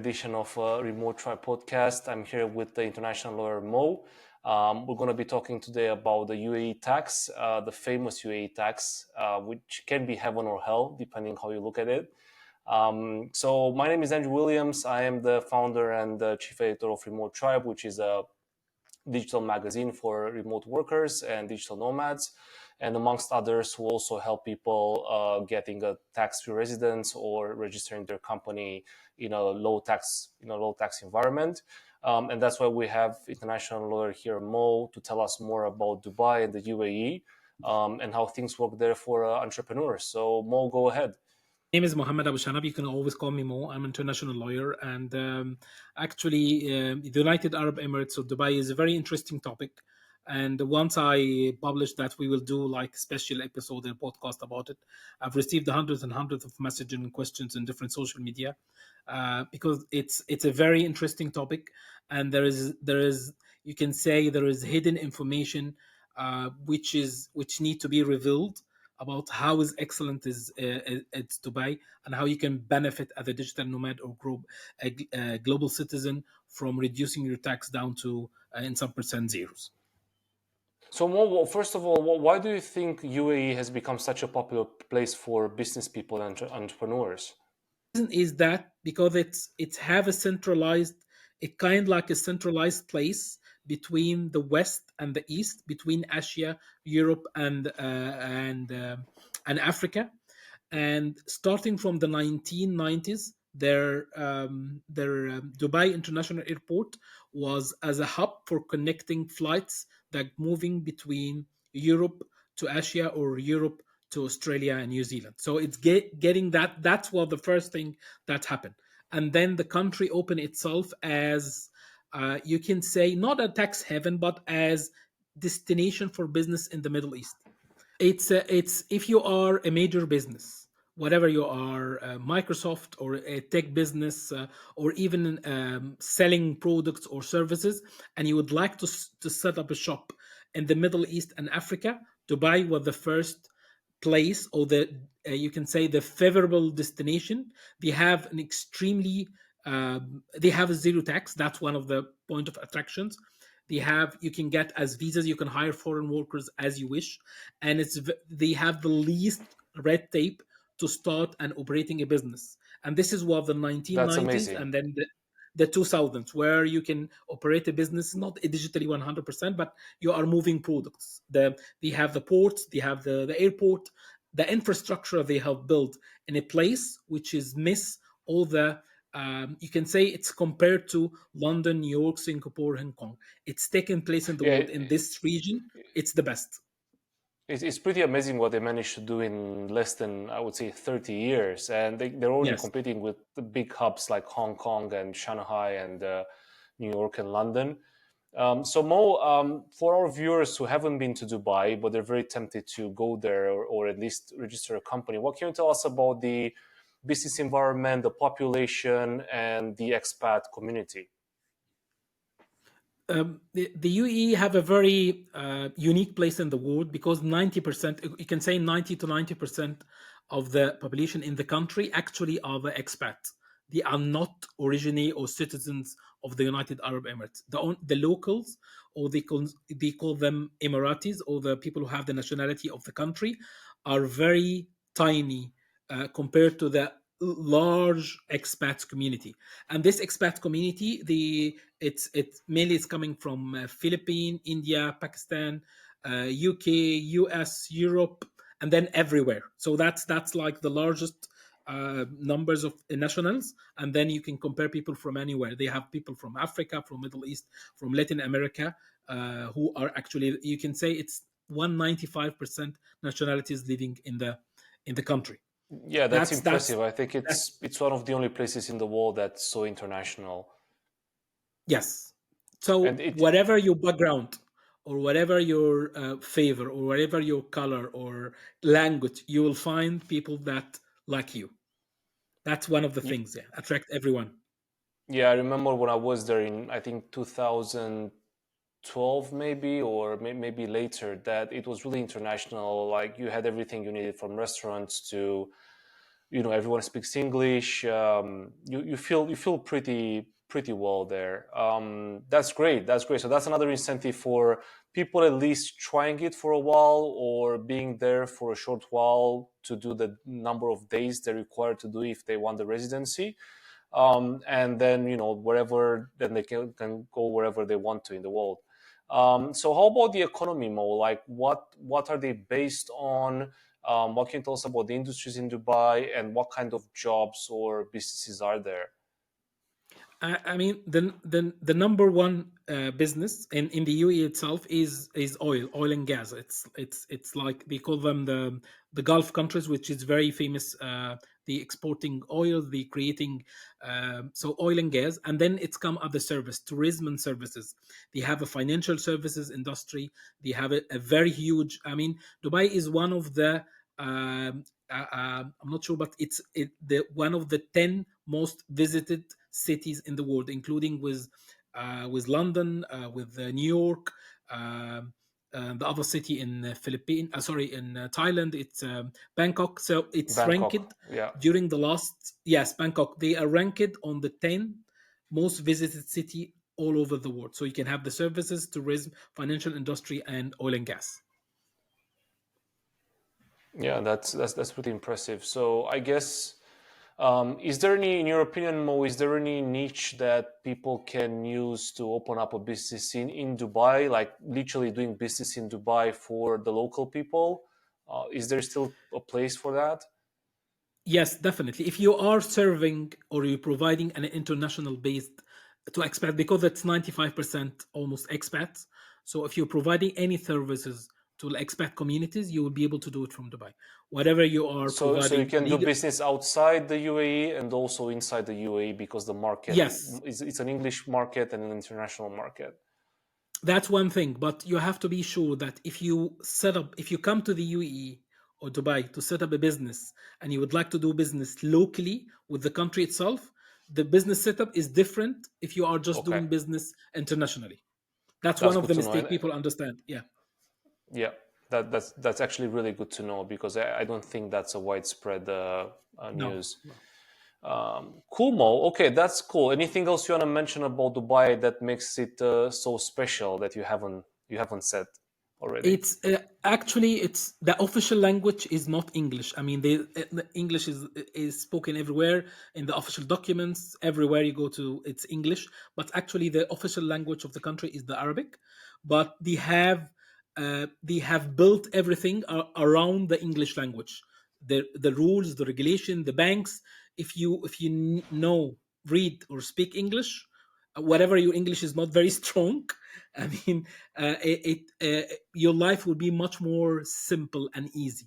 Edition of Remote Tribe podcast. I'm here with the international lawyer Mo. We're going to be talking today about the UAE tax, the famous UAE tax, which can be heaven or hell depending how you look at it. So my name is Andrew Williams. I am the founder and the chief editor of Remote Tribe, which is a digital magazine for remote workers and digital nomads, and amongst others, who also help people getting a tax-free residence or registering their company in a low tax environment. And that's why we have international lawyer here, Mo, to tell us more about Dubai and the UAE and how things work there for entrepreneurs. So, Mo, go ahead. Name is Mohammed Abu Shanab. You can always call me Mo. I'm an international lawyer, and the United Arab Emirates of Dubai is a very interesting topic. And once I publish that, we will do like a special episode and podcast about it. I've received hundreds and hundreds of messages and questions in different social media because it's a very interesting topic, and there is you can say there is hidden information which need to be revealed about how is excellent is it's Dubai, and how you can benefit as a digital nomad or a global citizen from reducing your tax down to in some percent zeros. So, Mo, first of all, why do you think UAE has become such a popular place for business people and entrepreneurs? Is that because it's have a centralized, it kind like a centralized place between the west and the east, between Asia, Europe, and Africa. And starting from the 1990s, their Dubai International Airport was as a hub for connecting flights that moving between Europe to Asia or Europe to Australia and New Zealand. So it's getting that. That's what the first thing that happened, and then the country opened itself as you can say not a tax haven, but as destination for business in the Middle East. It's if you are a major business, whatever you are, Microsoft or a tech business, or even selling products or services, and you would like to set up a shop in the Middle East and Africa, Dubai was the first place, or the you can say the favorable destination. They have an extremely they have a zero tax. That's one of the point of attractions. You can get as visas, you can hire foreign workers as you wish, and they have the least red tape to start and operating a business. And this is what the That's 1990s amazing. and then the 2000s, where you can operate a business not digitally 100%, but you are moving products. They have the ports, they have the airport, the infrastructure they have built in a place which is miss all the you can say it's compared to London, New York, Singapore, Hong Kong. It's taken place in the Yeah, world. In this region, it's the best. it's pretty amazing what they managed to do in less than, I would say, 30 years. And they're already Yes. competing with the big hubs like Hong Kong and Shanghai and New York and London. So, Mo, for our viewers who haven't been to Dubai, but they're very tempted to go there or at least register a company, what can you tell us about the business environment, the population, and the expat community? The UAE have a very unique place in the world because 90%, you can say 90 to 90% of the population in the country actually are the expats. They are not originally or citizens of the United Arab Emirates. The locals, or they call them Emiratis, or the people who have the nationality of the country, are very tiny compared to the large expat community. And this expat community, it's mainly it's coming from Philippines, India, Pakistan, UK, US, Europe, and then everywhere. So that's like the largest numbers of nationals. And then you can compare people from anywhere. They have people from Africa, from Middle East, from Latin America, who are actually, you can say it's 195% nationalities living in the country. Yeah, that's That's impressive. I think that's it's one of the only places in the world that's so international. Yes. And So it whatever your background, or whatever your favor, or whatever your color or language, you will find people that like you. That's one of the y- things. Yeah, attract everyone. yeah, I remember when I was there in, I think, 2012 maybe, or maybe later, that it was really international. Like, you had everything you needed, from restaurants to everyone speaks English. You feel pretty well there. That's great. That's great. So that's another incentive for people at least trying it for a while or being there for a short while to do the number of days they're required to do if they want the residency. And then wherever, then they can go wherever they want to in the world. So how about the economy, Mo? Like what are they based on? What can you tell us about the industries in Dubai and what kind of jobs or businesses are there? I mean, the number one business in the UAE itself is oil and gas. It's like they call them the Gulf countries, which is very famous. The exporting oil, the creating so oil and gas, and then it's come other service, tourism and services. They have a financial services industry. They have a very huge. I mean, Dubai is one of the I'm not sure, but the one of the 10 most visited cities in the world, including with London, with New York, the other city in Philippines. Sorry, in Thailand, it's Bangkok. So it's ranked Bangkok, yeah. during the last yes Bangkok. They are ranked on the 10 most visited city all over the world. So you can have the services, tourism, financial industry, and oil and gas. Yeah, that's pretty impressive. So I guess, is there any, in your opinion, Mo, is there any niche that people can use to open up a business in Dubai, like literally doing business in Dubai for the local people? Is there still a place for that? Yes, definitely. If you are serving or you're providing an international based to expat, because it's 95% almost expats. So if you're providing any services to expat communities, you will be able to do it from Dubai. Whatever you are So you providing can do legal. business outside the UAE and also inside the UAE because the market Yes, is, it's an English market and an international market. that's one thing, but you have to be sure that if you come to the UAE or Dubai to set up a business and you would like to do business locally with the country itself, the business setup is different if you are just Okay, doing business internationally. That's one that's of good the to know. mistake And people understand. Yeah. yeah, that's actually really good to know because I don't think that's a widespread No. news. No. Cool, Mo. Okay, that's cool. Anything else you want to mention about Dubai that makes it so special that you haven't said already? It's actually it's the official language is not English. I mean, the English is spoken everywhere in the official documents. Everywhere you go to, it's English. But actually, the official language of the country is the Arabic. But they have built everything around the English language. The rules, the regulation, the banks. If you know, read or speak English, whatever your English is not very strong, I mean, your life will be much more simple and easy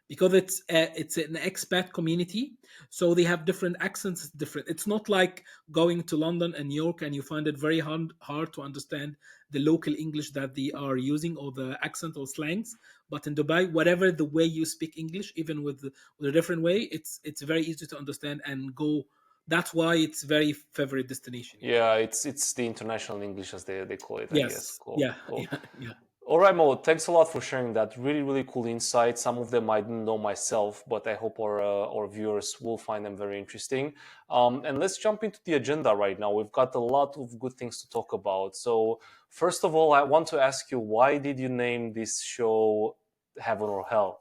because it's an expat community, so they have different accents. It's different. It's not like going to London and New York and you find it very hard to understand the local English that they are using or the accent or slangs. But in Dubai, whatever the way you speak English, even with a different way, it's very easy to understand and go. That's why it's very favorite destination. Yeah. Yeah, it's the international English as they call it, I guess. Yes. Cool, Yeah. cool. Yeah. Yeah. All right, Mo. Thanks a lot for sharing that. Really, really cool insights. Some of them I didn't know myself, but I hope our viewers will find them very interesting. And let's jump into the agenda right now. We've got a lot of good things to talk about. So, first of all, I want to ask you, why did you name this show Heaven or Hell?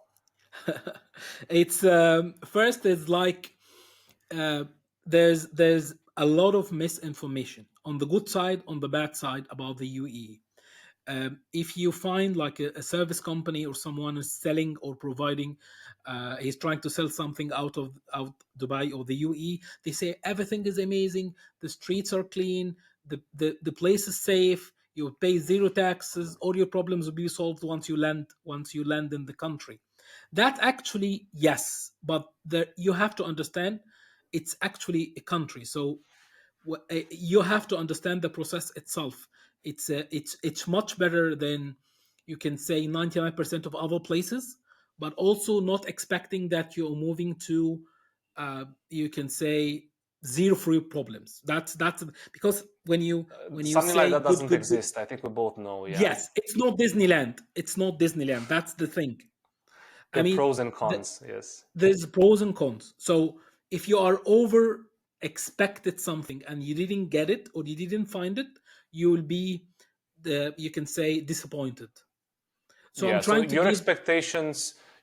It's first is like uh, there's a lot of misinformation on the good side, on the bad side about the UAE. If you find like a service company or someone is selling or providing, he's trying to sell something out Dubai or the UAE, they say everything is amazing, the streets are clean, the place is safe, you pay zero taxes, all your problems will be solved once you land in the country. That actually, yes, but you have to understand it's actually a country. So you have to understand the process itself. It's much better than you can say 99% of other places, but also not expecting that you're moving to you can say zero free problems. That's because when you Something like say that good doesn't good good, exist. I think we both know. Yeah. yes, it's not Disneyland. It's not Disneyland. That's the thing. I There are mean, pros and the, cons. Yes. there's pros and cons. So if you are over expected something and you didn't get it or you didn't find it, you will be you can say disappointed. So I'm Yeah. So trying to give.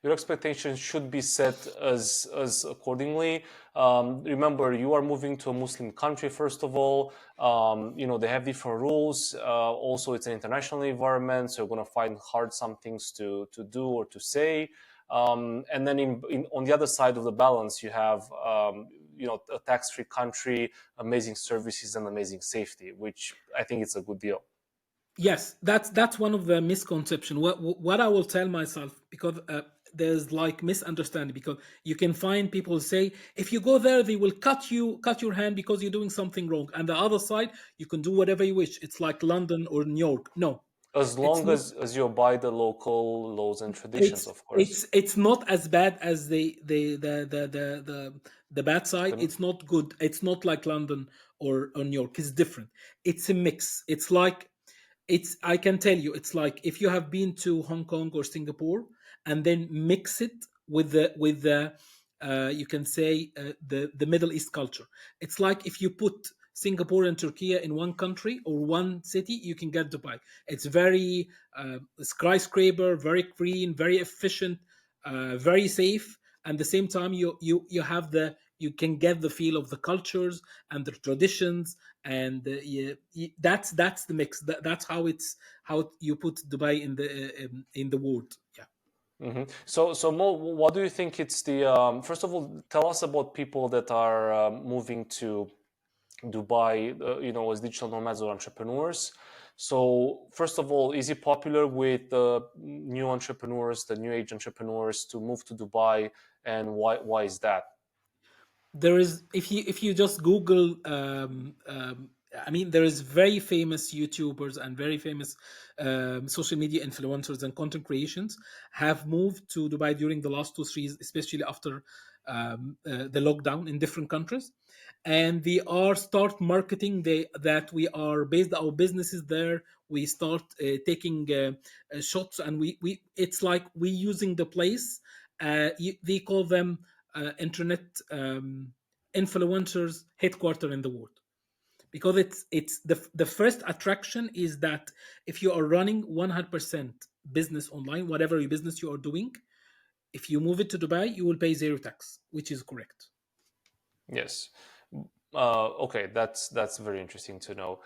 your expectations should be set as accordingly. Remember, you are moving to a Muslim country first of all. They have different rules. Also, it's an international environment, so you're going to find hard some things to do or to say. And then on the other side of the balance, you have a tax-free country, amazing services, and amazing safety, which I think it's a good deal. Yes, that's one of the misconception. What I will tell myself, because there's like misunderstanding, because you can find people say if you go there they will cut your hand because you're doing something wrong, and the other side you can do whatever you wish. It's like London or New York. No, As it's long not. as you abide the local laws and traditions, of course. It's not as bad as the bad side. The- It's not good. It's not like London or New York. It's different. It's a mix. It's like I can tell you, it's like if you have been to Hong Kong or Singapore and then mix it with the you can say the Middle East culture. It's like if you put Singapore and Turkey in one country or one city, you can get Dubai. It's very skyscraper, very clean, very efficient, very safe. And the same time, you have you can get the feel of the cultures and the traditions, and that's the mix. That's how you put Dubai in the world. Yeah. So Mo, what do you think it's the first of all, tell us about people that are moving to Dubai, as digital nomads or entrepreneurs. So first of all, is it popular with the new entrepreneurs, the new age entrepreneurs to move to Dubai, and why is that? There is, if you just Google I mean, there is very famous YouTubers and very famous social media influencers and content creations have moved to Dubai during the last 2 3 years, especially after the lockdown in different countries, and they are start marketing that we are based our businesses there. We start taking shots, and we it's like we using the place. They call them internet influencers headquarter in the world, because it's the first attraction is that if you are running 100% business online, whatever your business you are doing, if you move it to Dubai, you will pay zero tax, which is correct. Yes. Okay, that's very interesting to know.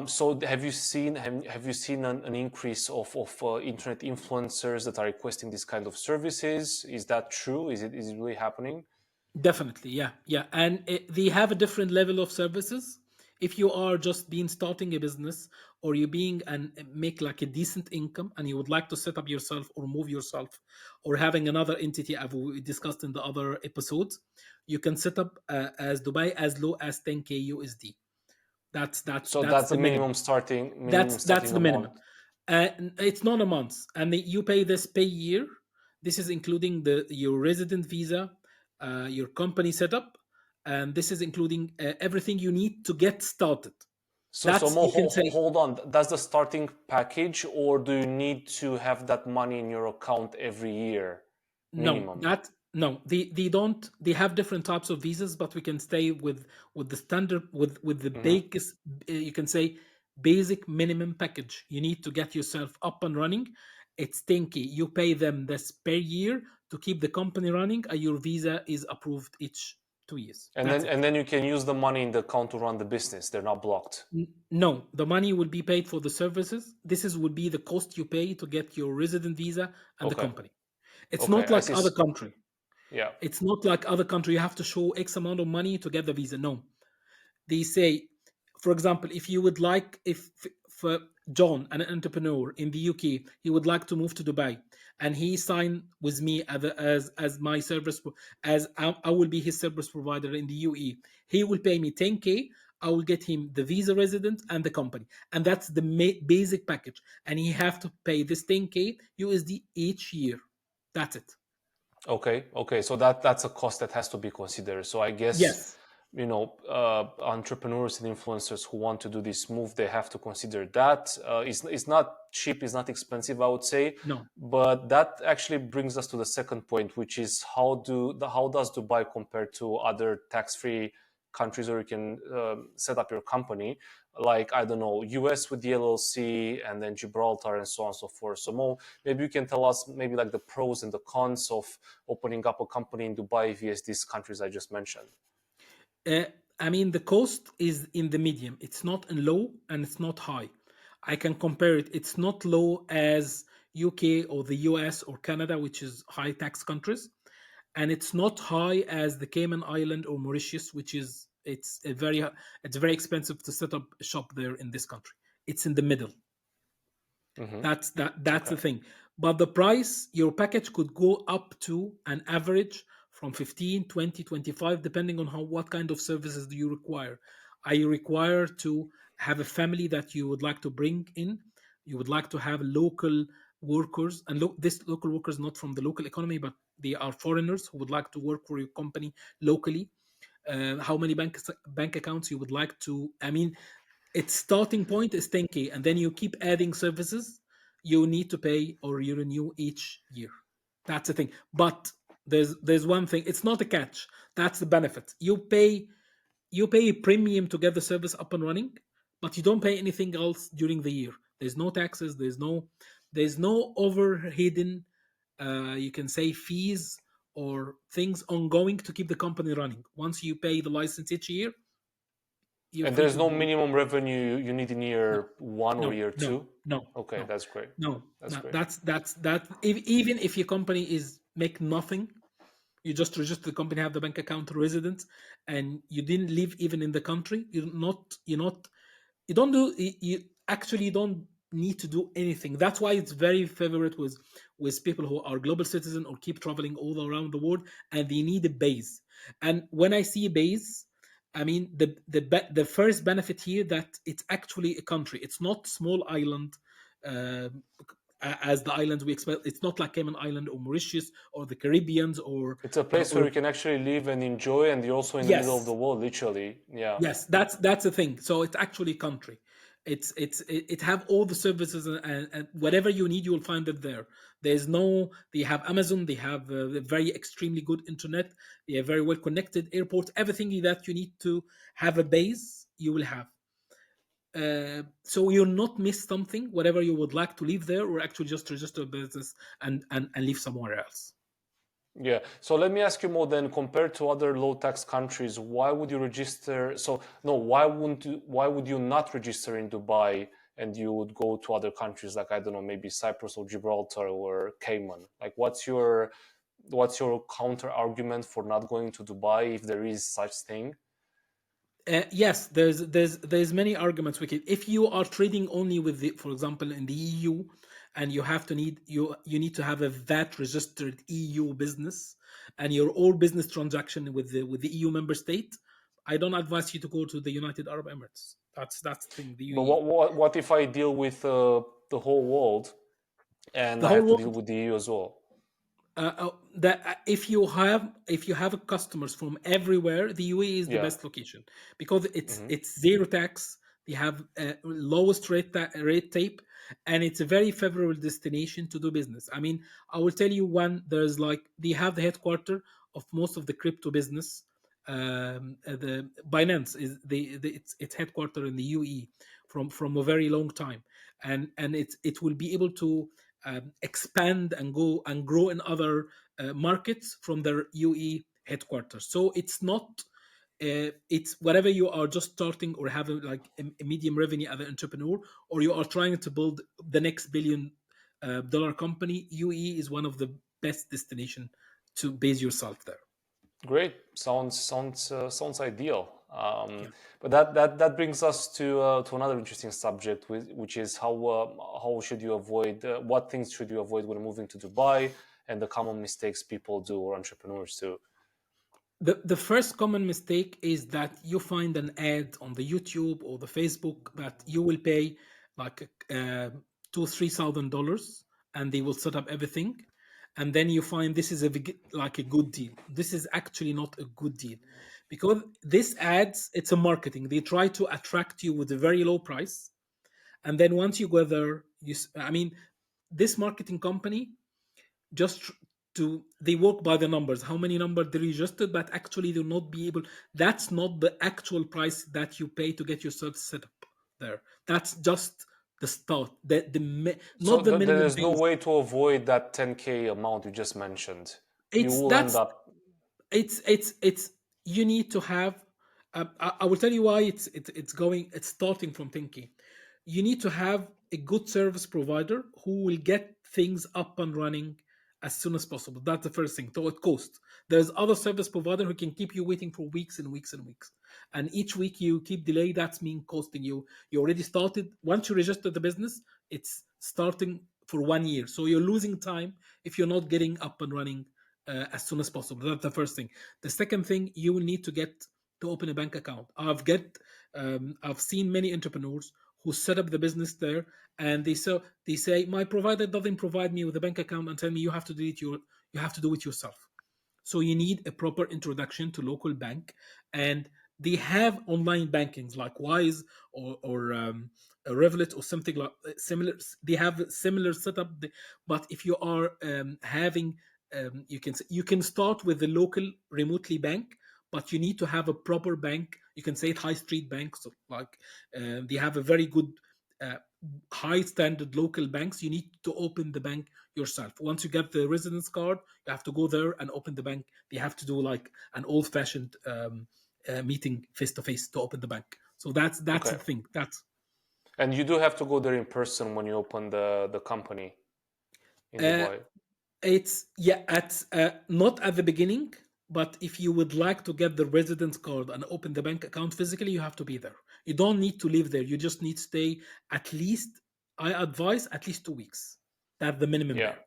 So have you seen an increase of internet influencers that are requesting this kind of services? Is that true? Is it really happening? Definitely, yeah, yeah, and they have a different level of services. If you are just being starting a business, or you being and make like a decent income, and you would like to set up yourself or move yourself, or having another entity, as we discussed in the other episodes, you can set up as Dubai as low as 10K USD. So That's that's the the minimum. minimum That's starting the minimum. amount. It's not a month, and you pay this per year. This is including your resident visa, your company setup, and this is including everything you need to get started. So That's, Mo, you can say. hold on. That's the starting package, or do you need to have that money in your account every year, No, minimum? that no, they don't. They have different types of visas, but we can stay with the standard, with the Hmm. biggest. You can say basic minimum package. You need to get yourself up and running. It's 10K. You pay them this per year to keep the company running, and your visa is approved each 2 years. And That's then it. you can use the money in the account to run the business. They're not blocked. No, the money will be paid for the services. This is would be the cost you pay to get your resident visa and the Okay. company. It's Okay. not I like see. other country. Yeah. It's not like other country. You have to show X amount of money to get the visa. No, they say, for example, if you would like, if for John, an entrepreneur in the UK, he would like to move to Dubai, and he signed with me as my service, as I will be his service provider in the UAE. He will pay me 10K. I will get him the visa resident and the company, and that's the basic package. And he have to pay this 10K USD each year. That's it. Okay. Okay. So that's a cost that has to be considered. So I guess Yes. entrepreneurs and influencers who want to do this move, they have to consider that. It's not cheap, it's not expensive, I would say. No. But that actually brings us to the second point, which is how does Dubai compare to other tax-free countries where you can set up your company, like, I don't know, US with the LLC, and then Gibraltar, and so on and so forth. So Mo, maybe you can tell us maybe like the pros and the cons of opening up a company in Dubai vs these countries I just mentioned. Uh, I mean, the cost is in the medium. It's not low and it's not high. I can compare it. It's not low as UK or the US or Canada, which is high tax countries, and it's not high as the Cayman Island or Mauritius, which is it's very expensive to set up a shop there in this country. It's in the middle. Hmm. That's the Okay. thing. But the price, your package could go up to an average from 15, 20, 25, depending on how what kind of services do you require. Are you required to have a family that you would like to bring in? You would like to have local workers, and this local workers not from the local economy, but they are foreigners who would like to work for your company locally. How many bank accounts you would like to? I mean, its starting point is 10K, and then you keep adding services you need to pay or you renew each year. That's the thing. But there's one thing. It's not a catch. That's the benefit. You pay a premium to get the service up and running, but you don't pay anything else during the year. There's no taxes. There's no overhidden, you can say, fees or things ongoing to keep the company running. Once you pay the license each year, you're And free there's to no go. minimum revenue you need in No, year one or no, year no, two? no, Okay, no, that's great. no, That's no. great. That's even if your company is make nothing, you just register the company, have the bank account resident, and you didn't live even in the country. You don't do you actually don't need to do anything. That's why it's very favorite with people who are global citizen or keep traveling all around the world, and they need a base. And when I see a base, I mean the first benefit here that it's actually a country. It's not small island. Uh, as the islands we expect, it's not like Cayman Island or Mauritius or the Caribbeans or It's a place where or you can actually live and enjoy, and you're also in the middle of the yes. world, literally. Yeah. Yes, that's the thing. So it's actually country. It have all the services, and whatever you need, you will find it there. There's no. They have Amazon. They have a very extremely good internet. They are very well connected airports. Everything that you need to have a base, you will have. So you'll not miss something. Whatever you would like to leave there, or actually just register a business and live somewhere else. Yeah. So let me ask you more then, compared to other low tax countries, why would you register? So no, why would you not register in Dubai and you would go to other countries like, I don't know, maybe Cyprus or Gibraltar or Cayman? Like what's your counter argument for not going to Dubai if there is such thing? Yes, there's many arguments we can. If you are trading only with for example, in the EU, and you need to have a VAT registered EU business, and your all business transaction with the EU member state, I don't advise you to go to the United Arab Emirates. That's the thing. The But UAE, what if I deal with the whole world and the I whole have to deal world. with the EU as well? That if you have customers from everywhere, the UAE is the Yeah. best location because it's Hmm. it's zero tax. They have lowest rate tape, and it's a very favorable destination to do business. I mean, I will tell you one. There's like they have the headquarter of most of the crypto business. The Binance is its headquarter in the UAE from a very long time, and it will be able to expand and go and grow in other markets from their UE headquarters. So it's not. It's whatever you are just starting or having like a medium revenue as an entrepreneur, or you are trying to build the next billion dollar company. UE is one of the best destination to base yourself there. Great. Sounds ideal. Yeah. But that brings us to another interesting subject, which is how should you avoid what things should you avoid when moving to Dubai, and the common mistakes people do or entrepreneurs do. The first common mistake is that you find an ad on the YouTube or the Facebook that you will pay like $2,000-3,000, and they will set up everything, and then you find this is like a good deal. This is actually not a good deal because this ads, it's a marketing. They try to attract you with a very low price, and then once you go there, I mean, this marketing company just to they work by the numbers, how many numbers they registered, but actually they'll not be able. That's not the actual price that you pay to get yourself set up there. That's just the start, So not the there minimum is no base. way to avoid that 10K amount you just mentioned. You It's will end that's up, it's you need to have. I will tell you why it's starting from thinking. You need to have a good service provider who will get things up and running as soon as possible. That's the first thing. So it costs. There's other service provider who can keep you waiting for weeks and weeks and weeks. And each week you keep delay, that's mean costing you. You already started. Once you register the business, it's starting for 1 year. So you're losing time if you're not getting up and running as soon as possible. That's the first thing. The second thing, you will need to get to open a bank account. I've seen many entrepreneurs who set up the business there, and they say my provider doesn't provide me with a bank account and tell me you have to do it yourself. So you need a proper introduction to local bank, and they have online bankings like Wise or a Revolut or something like similar. They have a similar setup, but if you are having, you can start with the local remotely bank, but you need to have a proper bank. You can say it high street banks, so like they have a very good. Uh, High standard local banks. You need to open the bank yourself. Once you get the residence card, you have to go there and open the bank. They have to do like an old fashioned meeting face to face to open the bank. So that's the okay. thing. That's And you do have to go there in person when you open the company in uh, Dubai. it's yeah at not at the beginning, but if you would like to get the residence card and open the bank account physically, you have to be there. You don't need to live there. You just need to stay at least. I advise at least 2 weeks. That's the minimum Yeah. there.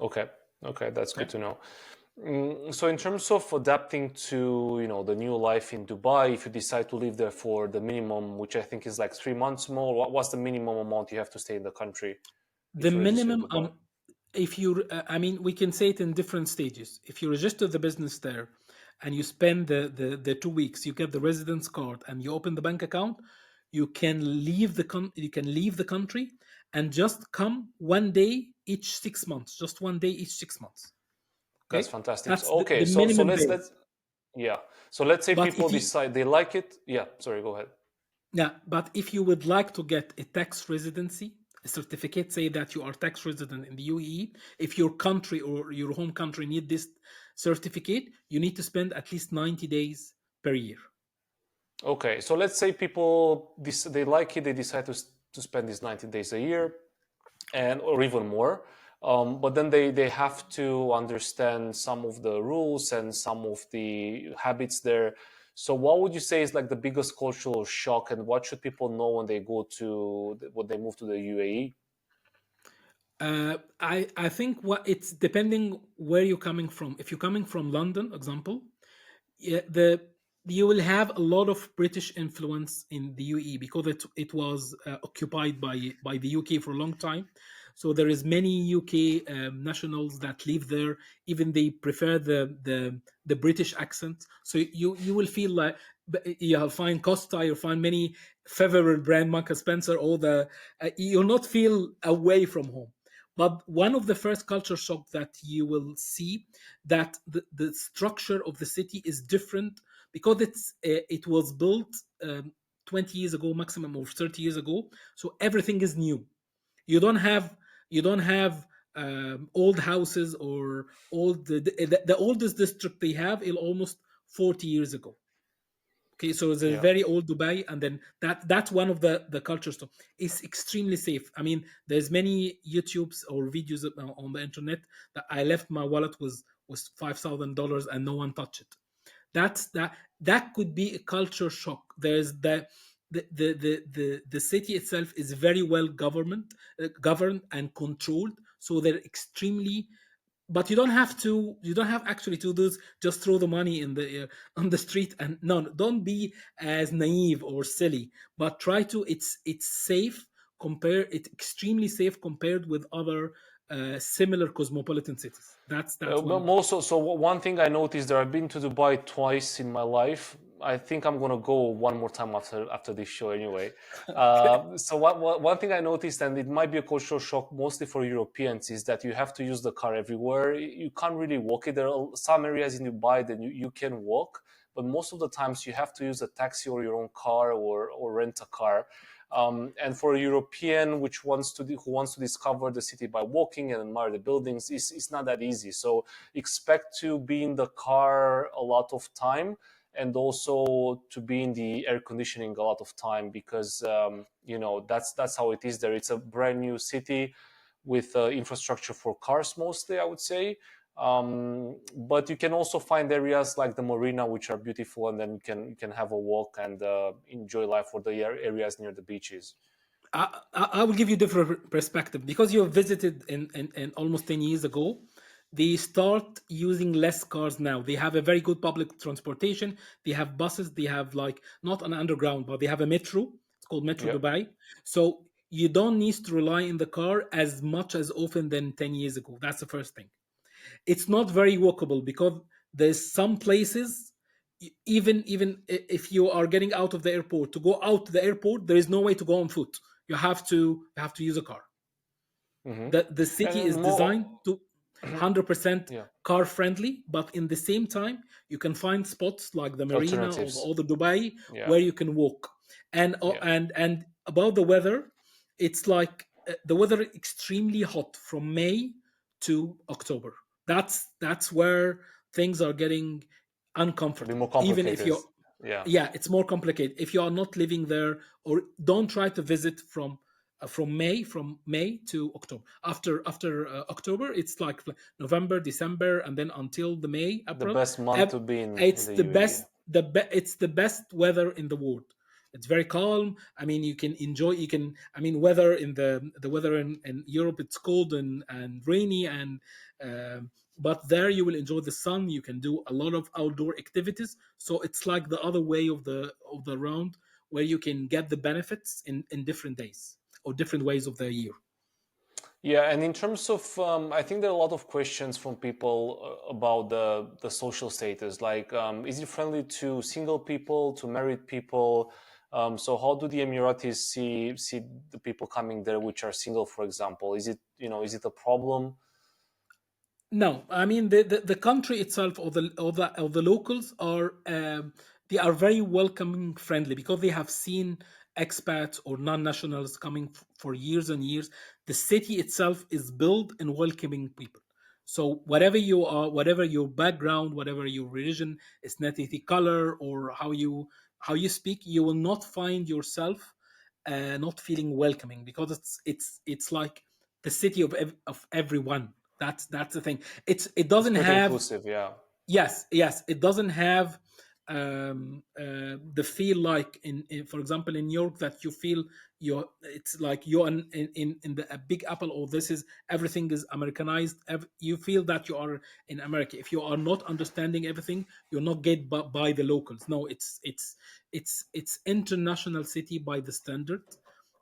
Okay. Okay, that's good Okay. to know. So in terms of adapting to, the new life in Dubai, if you decide to live there for the minimum, which I think is like 3 months more, what's the minimum amount you have to stay in the country The if you register in minimum, Dubai? if you, I mean, we can say it in different stages. If you register the business there and you spend the 2 weeks, you get the residence card and you open the bank account, you can leave the country and just come 1 day each 6 months, just 1 day each 6 months. That's Okay, fantastic. that's So, okay, the so minimum let's base. let's yeah. So let's say But people if you decide they like it. Yeah, sorry, go ahead. Yeah, but if you would like to get a tax residency, a certificate say that you are tax resident in the UAE, if your country or your home country need this certificate, you need to spend at least 90 days per year. Okay, so let's say people they like it, they decide to spend these 90 days a year, and or even more. But then they have to understand some of the rules and some of the habits there. So what would you say is like the biggest cultural shock, and what should people know when they move to the UAE? I think what it's depending where you're coming from. If you're coming from London, example, yeah, you will have a lot of British influence in the UAE because it was occupied by the UK for a long time. So there is many UK nationals that live there. Even they prefer the British accent. So you will feel like you'll find Costa, you'll find many favorite brand, Marcus Spencer. All the you'll not feel away from home. But one of the first culture shock that you will see that the structure of the city is different because it was built 20 years ago maximum or 30 years ago, so everything is new. You don't have old houses or old the oldest district they have is almost 40 years ago. Okay, so it's a Yeah, very old Dubai, and then that's one of the culture stuff. It's extremely safe. I mean, there's many YouTubes or videos on the internet that I left my wallet was $5,000 and no one touched it. That could be a culture shock. There's the city itself is very well governed and controlled, so they're extremely, but you don't have actually to do just throw the money in the on the street. And no, don't be as naive or silly, but try to it's safe, compare it extremely safe compared with other similar cosmopolitan cities. That's one But of them. most so one thing I noticed there, I've been to Dubai twice in my life. I think I'm gonna go one more time after this show anyway. So one thing I noticed, and it might be a cultural shock mostly for Europeans, is that you have to use the car everywhere. You can't really walk it. There are some areas in Dubai that you can walk, but most of the times you have to use a taxi or your own car or rent a car. And for a European who wants to discover the city by walking and admire the buildings, it's not that easy. So expect to be in the car a lot of time, and also to be in the air conditioning a lot of time, because that's how it is there. It's a brand new city with infrastructure for cars mostly, I would say. But you can also find areas like the marina, which are beautiful, and then you can have a walk and enjoy life for the areas near the beaches. I will give you different perspective because you visited in almost 10 years ago. They start using less cars now. They have a very good public transportation. They have buses. They have like not an underground, but they have a metro. It's called Metro Yeah. Dubai. So you don't need to rely in the car as much as often than 10 years ago. That's the first thing. It's not very walkable because there's some places, even if you are getting out of the airport, to go out to the airport there is no way to go on foot. You have to use a car. Hmm. The city And is designed more. to 100% Yeah. car friendly, but in the same time you can find spots like the marina or Alternatives. the Dubai Yeah. where you can walk. And Yeah. about the weather, it's like the weather extremely hot from May to October. That's where things are getting A bit uncomfortable, more even if complicated. you're, Yeah. yeah, it's more complicated if you are not living there, or don't try to visit from May to October. After October, it's like November, December, and then until the May, The April. best month to be in It's the the UAE. best. It's the best weather in the world. It's very calm. I mean, you can enjoy. You can. I mean, the weather in Europe, it's cold and rainy, but there you will enjoy the sun. You can do a lot of outdoor activities. So it's like the other way of the round, where you can get the benefits in different days or different ways of the year. Yeah, and in terms of, I think there are a lot of questions from people about the social status. Like, is it friendly to single people, to married people? So, how do the Emiratis see the people coming there, which are single, for example? Is it a problem? No, I mean the country itself, or the locals are, they are very welcoming, friendly, because they have seen expats or non-nationals coming for years and years. The city itself is built in welcoming people. So whatever you are, whatever your background, whatever your religion, ethnicity, color, or how you speak, you will not find yourself not feeling welcoming, because it's like the city of everyone. That's the thing. It It's doesn't pretty have, inclusive, yeah. yes, it doesn't have the feel like for example, in New York, that you feel it's like you're in the a Big Apple, or this is everything is Americanized. You feel that you are in America. If you are not understanding everything, you're not get by the locals. No, it's international city by the standard.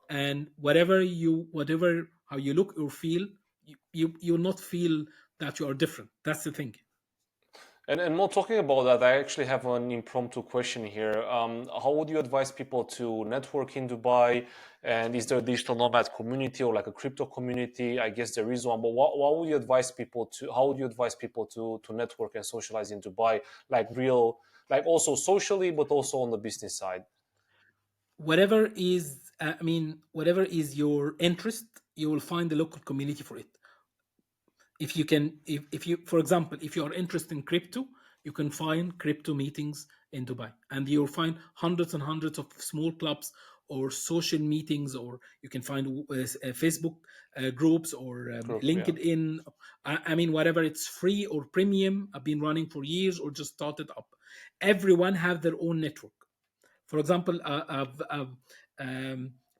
And whatever how you look or feel, you'll not feel that you are different. That's the thing. And more talking about that, I actually have an impromptu question here. How would you advise people to network in Dubai? And is there a digital nomad community or like a crypto community? I guess there is one, but what would you advise people to? How would you advise people to network and socialize in Dubai, like real, like also socially, but also on the business side? Whatever is your interest, you will find the local community for it. If you can, if you, for example, if you are interested in crypto, you can find crypto meetings in Dubai, and you'll find hundreds and hundreds of small clubs or social meetings, or you can find Facebook groups, or Group, yeah. LinkedIn. I mean, whatever, it's free or premium, have been running for years or just started up. Everyone have their own network. For example,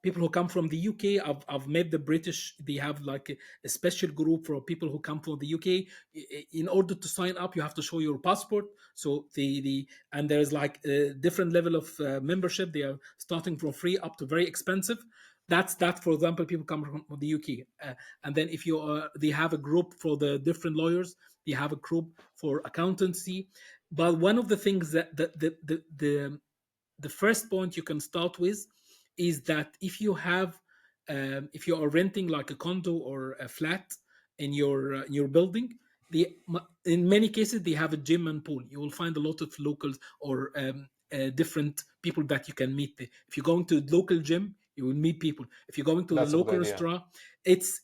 people who come from the UK. I've met the British. They have like a special group for people who come from the UK. In order to sign up, you have to show your passport. So and there's like a different level of membership. They are starting from free up to very expensive. That's that. For example, people come from the UK, and then if you they have a group for the different lawyers. They have a group for accountancy. But one of the things that the first point you can start with is that if you are renting like a condo or a flat in your building, the in many cases they have a gym and pool. You will find a lot of locals or different people that you can meet there. If you're going to a local gym, you will meet people. If you're going to the That's a good local idea. restaurant, it's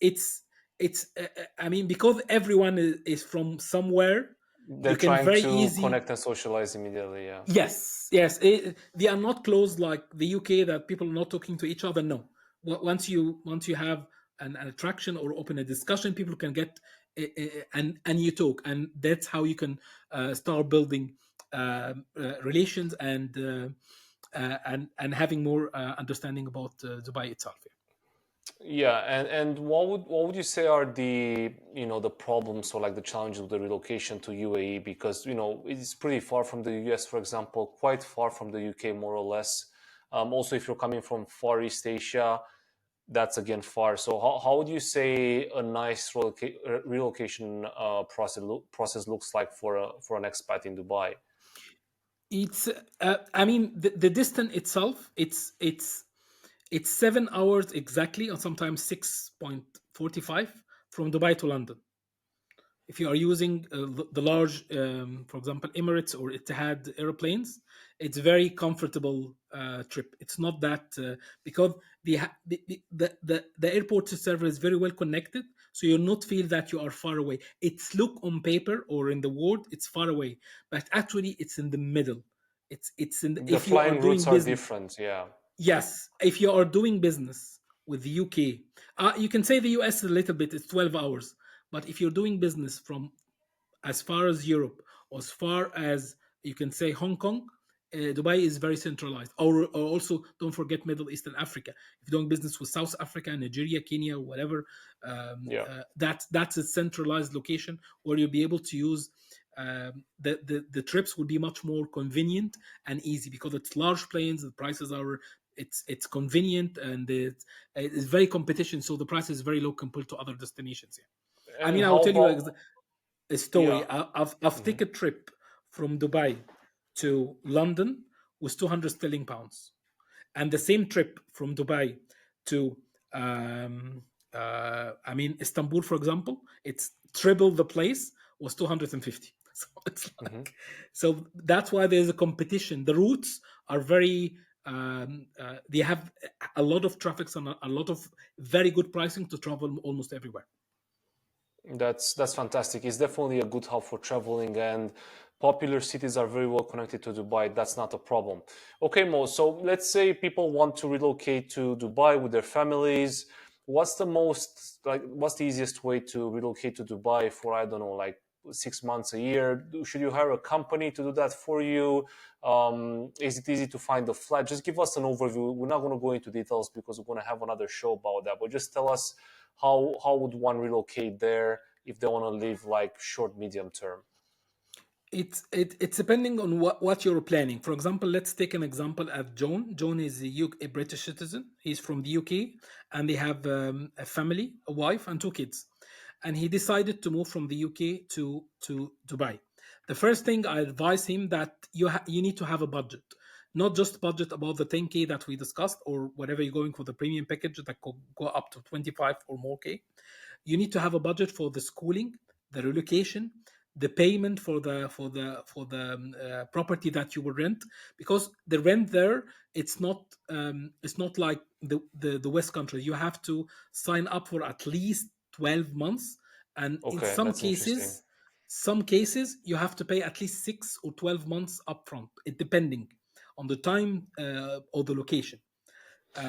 I mean, because everyone is from somewhere, They're you can trying very to easy. connect and socialize immediately. Yeah. Yes, yes. They are not closed like the UK that people are not talking to each other. No. Once you have an attraction or open a discussion, people can get and you talk, and that's how you can start building relations and having more understanding about Dubai itself. Yeah, and what would you say are the the problems or like the challenges with the relocation to UAE, because it's pretty far from the US, for example, quite far from the UK, more or less. Also, if you're coming from Far East Asia, that's again far. So how would you say a nice relocation process looks like for an expat in Dubai? It's I mean the distance itself, it's 7 hours exactly, or sometimes 6.45 from Dubai to London. If you are using the large, for example, Emirates or Etihad airplanes, it's very comfortable trip. It's not that because the airport server is very well connected, so you'll not feel that you are far away. It's look on paper or in the world, it's far away, but actually it's in the middle. It's in The if you are flying routes doing are business. different, yeah. Yes, if you are doing business with the UK, you can say the US a little bit. It's 12 hours, but if you're doing business from as far as Europe or as far as you can say Hong Kong, Dubai is very centralized. Or also, don't forget Middle East and Africa. If you're doing business with South Africa, Nigeria, Kenya, whatever, Yeah. that's a centralized location where you'll be able to use. The trips will be much more convenient and easy because it's large planes. The prices are it's convenient and it's very competition, so the price is very low compared to other destinations. Yeah. I And mean, I will how tell you about, a yeah. story. I've Mhm. taken a trip from Dubai to London with 200 sterling pounds, and the same trip from Dubai to um, I mean Istanbul, for example, it's triple the place, was 250. So it's Mhm. like, so that's why there's a competition. The routes are very they have a lot of traffic and a lot of very good pricing to travel almost everywhere. That's fantastic. It's definitely a good hub for traveling, and popular cities are very well connected to Dubai. That's not a problem. Okay, Mo. So let's say people want to relocate to Dubai with their families. What's the easiest way to relocate to Dubai for, I don't know, like 6 months, a year? Should you hire a company to do that for you? Is it easy to find a flat? Just give us an overview. We're not going to go into details because we're going to have another show about that, but just tell us how would one relocate there if they want to live like short, medium term? It's depending on what you're planning. For example, let's take an example at John. John is a British citizen. He's from the UK, and they have a family, a wife, and two kids. And he decided to move from the UK to Dubai. The first thing I advise him that you need to have a budget, not just budget about the 10K that we discussed or whatever you're going for the premium package that could go up to 25 or more K. You need to have a budget for the schooling, the relocation, the payment for the property that you will rent, because the rent there, it's not like the West country. You have to sign up for at least 12 months, and in Okay, that's interesting. some cases you have to pay at least 6 or 12 months upfront, it depending on the time or the location.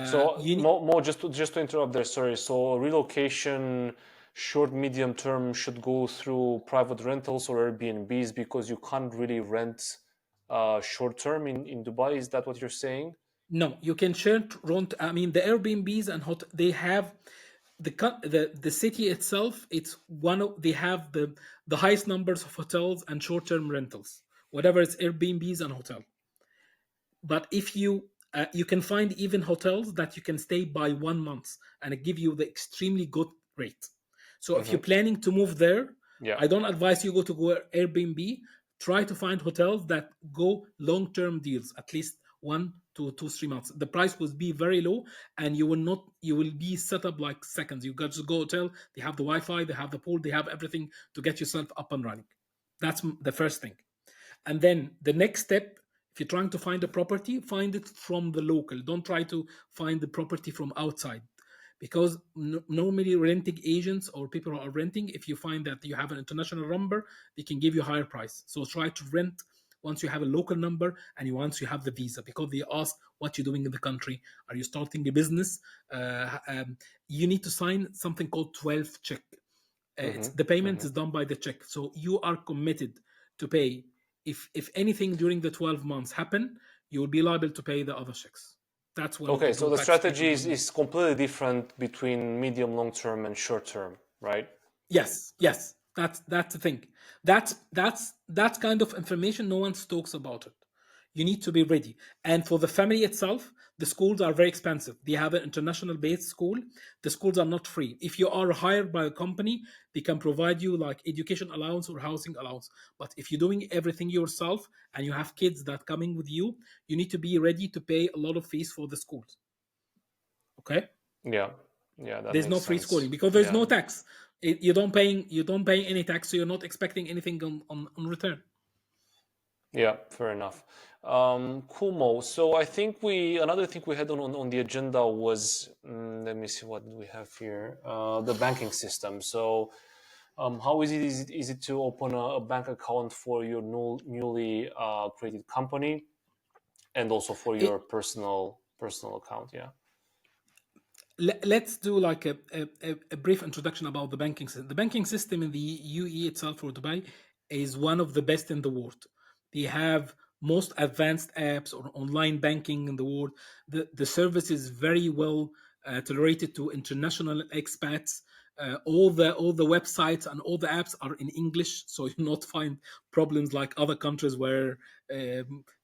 So You more just to interrupt there, sorry. So relocation, short, medium term should go through private rentals or Airbnbs because you can't really rent short term in Dubai. Is that what you're saying? No, you can share rent. I mean, the Airbnbs and they have the city itself. It's one of they have the highest numbers of hotels and short term rentals. Whatever it's Airbnbs and hotel. But if you can find even hotels that you can stay by 1 month and it give you the extremely good rate. So if you're Hmm. planning to move there, Yeah. I don't advise you go Airbnb. Try to find hotels that go long term deals, at least 1 to 2 3 months. The price will be very low, and you will be set up like seconds. You got to go hotel. They have the Wi-Fi, they have the pool, they have everything to get yourself up and running. That's the first thing. And then the next step, if you're trying to find a property, find it from the local. Don't try to find the property from outside. Because normally renting agents or people who are renting, if you find that you have an international number, they can give you a higher price. So try to rent once you have a local number and once you have the visa, because they ask what you're doing in the country. Are you starting a business? You need to sign something called 12 check. It's Hmm. the payment Hmm. is done by the check, so you are committed to pay. If anything during the 12 months happen, you will be liable to pay the other checks. That's one of the Okay, so the drawbacks people strategy don't know. is completely different between medium, long term, and short term, right? Yes, yes, that's the thing. That's kind of information no one talks about it. You need to be ready. And for the family itself, the schools are very expensive. They have an international based school. The schools are not free. If you are hired by a company, they can provide you like education allowance or housing allowance. But if you're doing everything yourself and you have kids that coming with you, you need to be ready to pay a lot of fees for the schools. Okay? Yeah, yeah, that There's makes no free sense. schooling because there's Yeah, no tax. You don't pay any tax, so you're not expecting anything on return. yeah, fair enough. Cool, Mo. So I think another thing we had on the agenda was, let me see what we have here, the banking system. So, how is it to open a bank account for your newly created company and also for your It, personal account? Yeah. let's do like a brief introduction about the banking system. The banking system in the UAE itself, or Dubai, is one of the best in the world. They have most advanced apps or online banking in the world. The service is very well tolerated to international expats. All the websites and all the apps are in English, so you not find problems like other countries where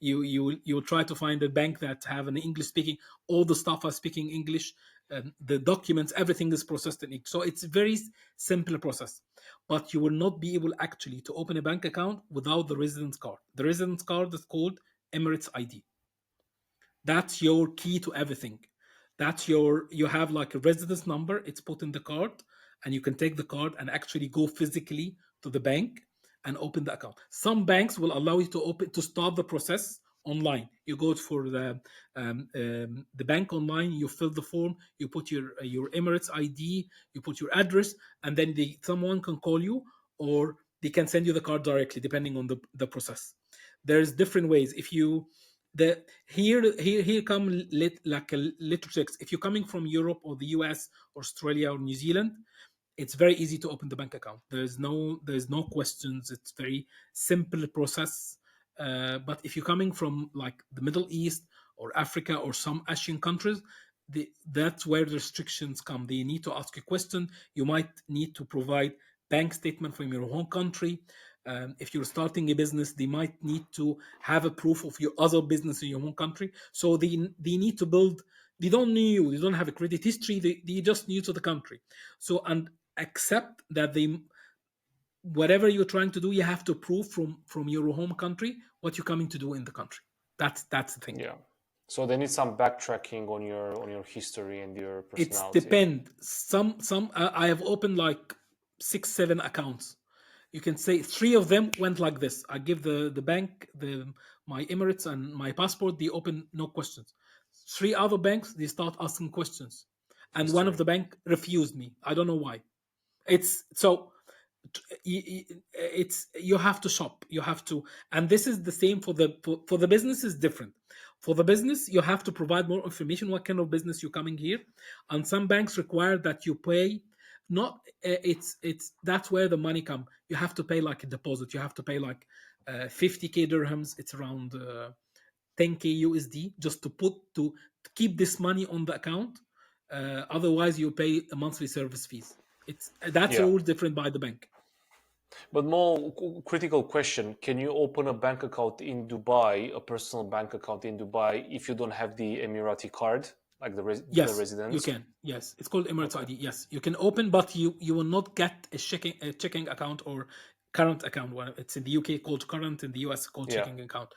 you try to find a bank that have an English speaking. All the staff are speaking English. The documents, everything is processed in English. So it's very simple process. But you will not be able actually to open a bank account without the residence card. The residence card is called Emirates ID. That's your key to everything. You have like a residence number, it's put in the card, and you can take the card and actually go physically to the bank and open the account. Some banks will allow you to start the process online. You go for the bank online, you fill the form, you put your Emirates ID, you put your address, and then someone can call you, or they can send you the card directly depending on the process. There's different ways. If you the here come like a little tricks. If you're coming from Europe or the US or Australia or New Zealand, it's very easy to open the bank account. There's no questions. It's very simple process. But if you're coming from like the Middle East or Africa or some Asian countries, that's where the restrictions come. They need to ask a question. You might need to provide bank statement from your home country. If you're starting a business, they might need to have a proof of your other business in your home country. So they need to build. They don't know you. They don't have a credit history. They just new to the country. So and accept that they whatever you're trying to do, you have to prove from your home country what you're coming to do in the country. That's the thing. Yeah. So they need some backtracking on your history and your It's personality. depend. Some I have opened like 6 7 accounts. You can say three of them went like this. I give the bank my Emirates and my passport. They open no questions. Three other banks they start asking questions, and one of History. the bank refused me. I don't know why. It's so it's you have to shop, you have to, and this is the same for the business is different. For the business you have to provide more information what kind of business you're coming here, and some banks require that you pay not it's that's where the money come. You have to pay like a deposit. You have to pay like 50k dirhams. It's around 10K USD just to keep this money on the account. Otherwise, you pay a monthly service fees. That's Yeah. all different by the bank. But more critical question: can you open a bank account in Dubai, a personal bank account in Dubai, if you don't have the Emirati card, like the Yes, you residence? can. Yes, it's called Emirates Okay. ID. Yes, you can open, but you will not get a checking account or current account. Well, it's in the UK called current, in the US called Yeah. checking account.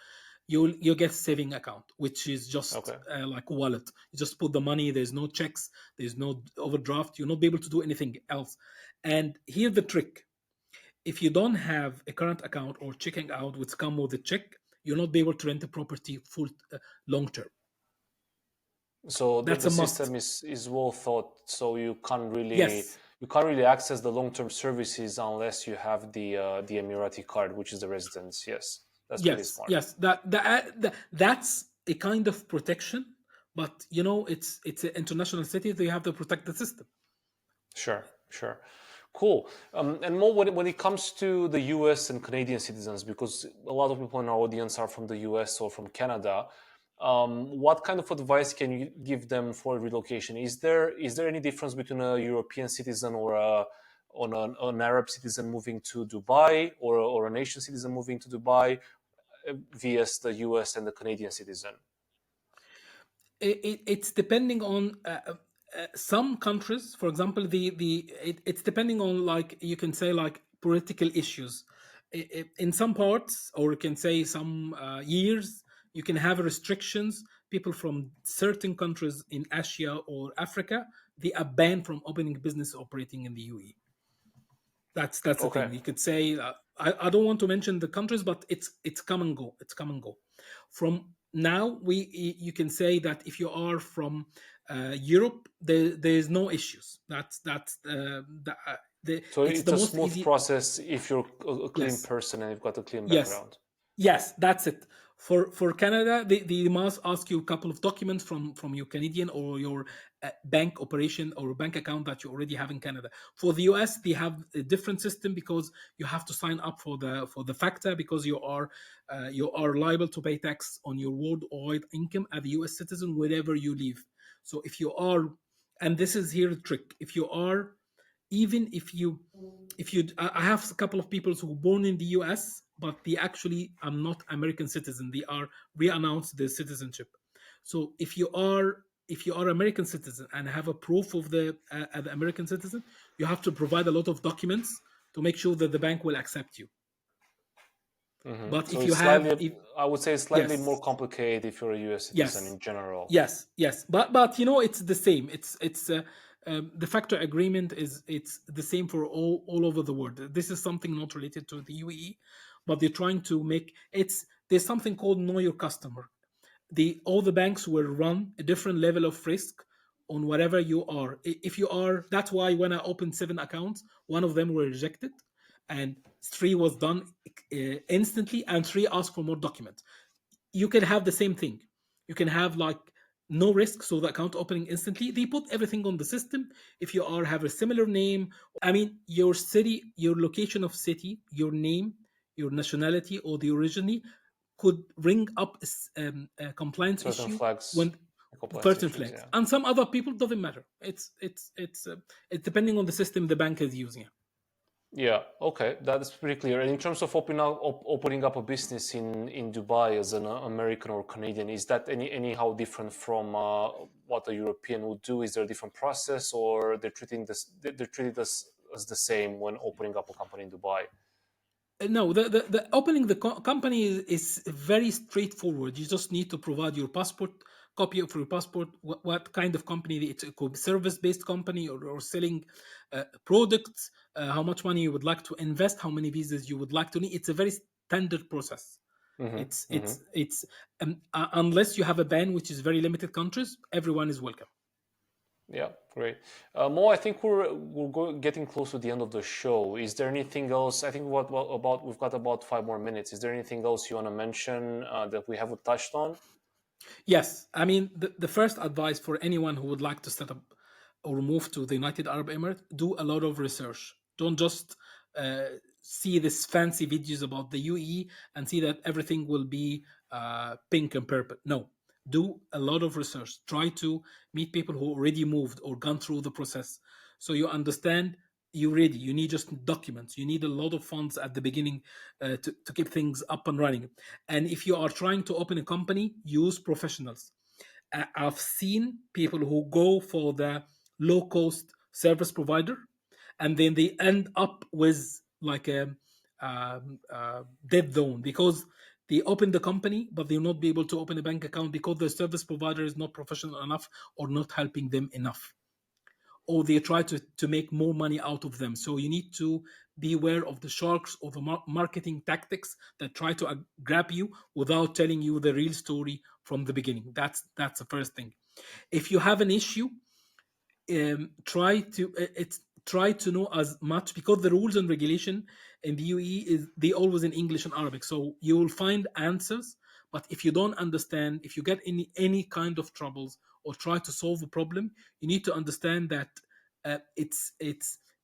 You'll get saving account, which is just Okay. like wallet. You just put the money. There's no checks. There's no overdraft. You'll not be able to do anything else. And here's the trick: if you don't have a current account or checking out which come with a check, you'll not be able to rent a property full long term. So That's the a must. system is well thought. So Yes. you can't really access the long term services unless you have the Emirati card, which is the residence. Yes, that's pretty Yes, smart. yes, that's a kind of protection, but it's an international city. They have to protect the system. Sure, sure. Cool. And more when it comes to the US and Canadian citizens, because a lot of people in our audience are from the US or from Canada, what kind of advice can you give them for relocation? Is there any difference between a European citizen or an Arab citizen moving to Dubai, or an Asian citizen moving to Dubai, vs the US and the Canadian citizen? It's depending on some countries. For example, it's depending on, like, you can say, like, political issues. In some parts, or you can say some years, you can have restrictions. People from certain countries in Asia or Africa, they are banned from opening business operating in the UAE. That's the Okay. thing. You could say, I don't want to mention the countries, but it's come and go. It's come and go. From now, you can say that if you are from Europe, there is no issues. So It's it's the a most smooth easy. process if you're a clean Yes. person and you've got a clean Yes, background. yes, that's it. For Canada, they must ask you a couple of documents from your Canadian or your bank operation or bank account that you already have in Canada. For the US, they have a different system because you have to sign up for the FACTA, because you are liable to pay tax on your worldwide income as a US citizen wherever you live. So if you are, and this is here the trick, if you are, even if you I have a couple of people who were born in the US, but they actually are not American citizen. They are re-announced their citizenship. So if you are American citizen and have a proof of the American citizen, you have to provide a lot of documents to make sure that the bank will accept you. But So if you it's have, slightly, I would say, slightly more yes, complicated if you're a US citizen yes, in general. yes, yes, but it's the same. The factor agreement it's the same for all over the world. This is something not related to the UAE, but they're trying to make it's there's something called know your customer. All the banks will run a different level of risk on whatever you are. If you are, that's why when I opened 7 accounts, one of them were rejected, and three was done instantly, and three asked for more documents. You can have the same thing. You can have, like, no risk, so the account opening instantly. They put everything on the system. If you are have a similar name, I mean, your city, your location of city, your name, your nationality, or the originally could ring up a compliance Certain issue flags, when compliance certain issues, flags, yeah. and some other people doesn't matter. It's depending on the system the bank is using. Yeah, okay, that's pretty clear. And in terms of opening up a business in Dubai as an American or Canadian, is that anyhow different from what a European would do? Is there a different process, or they're treated as the same when opening up a company in Dubai? No, the opening the company is very straightforward. You just need to provide your passport, copy of your passport, what kind of company it's a could be service-based company, or selling products, how much money you would like to invest, how many visas you would like to need. It's a very standard process. It's Mm-hmm, mm-hmm. it's it's unless you have a ban, which is very limited countries, everyone is welcome. Yeah, great. Mo, I think we're getting close to the end of the show. Is there anything else? I think what about we've got about 5 more minutes. Is there anything else you want to mention that we haven't touched on? Yes, I mean, the first advice for anyone who would like to set up or move to the United Arab Emirates: do a lot of research. Don't just see this fancy videos about the UAE and see that everything will be pink and purple. No, do a lot of research. Try to meet people who already moved or gone through the process, so you understand. You're ready. You need just documents. You need a lot of funds at the beginning to keep things up and running. And if you are trying to open a company, use professionals. I've seen people who go for the low cost service provider, and then they end up with like a dead zone because they open the company, but they'll not be able to open a bank account because the service provider is not professional enough or not helping them enough, or they try to make more money out of them. So you need to be aware of the sharks or the marketing tactics that try to grab you without telling you the real story from the beginning. That's the first thing. If you have an issue, try to know as much, because the rules and regulation in the UAE is they always in English and Arabic. So you will find answers, but if you don't understand, if you get any kind of troubles or try to solve a problem, you need to understand that it's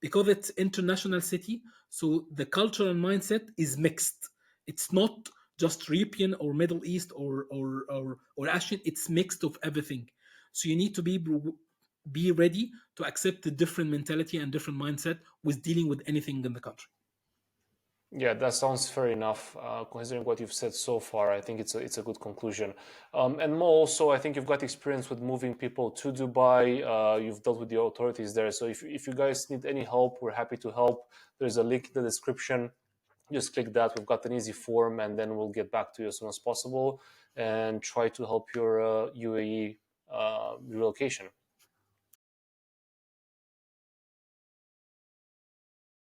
because it's international city, so the cultural mindset is mixed. It's not just European or Middle East or Asian. It's mixed of everything. So you need to be ready to accept the different mentality and different mindset with dealing with anything in the country. Yeah, that sounds fair enough. Considering what you've said so far, I think it's a good conclusion. And Mo, also, I think you've got experience with moving people to Dubai. You've dealt with the authorities there. So if you guys need any help, we're happy to help. There's a link in the description. Just click that. We've got an easy form, and then we'll get back to you as soon as possible and try to help your UAE relocation.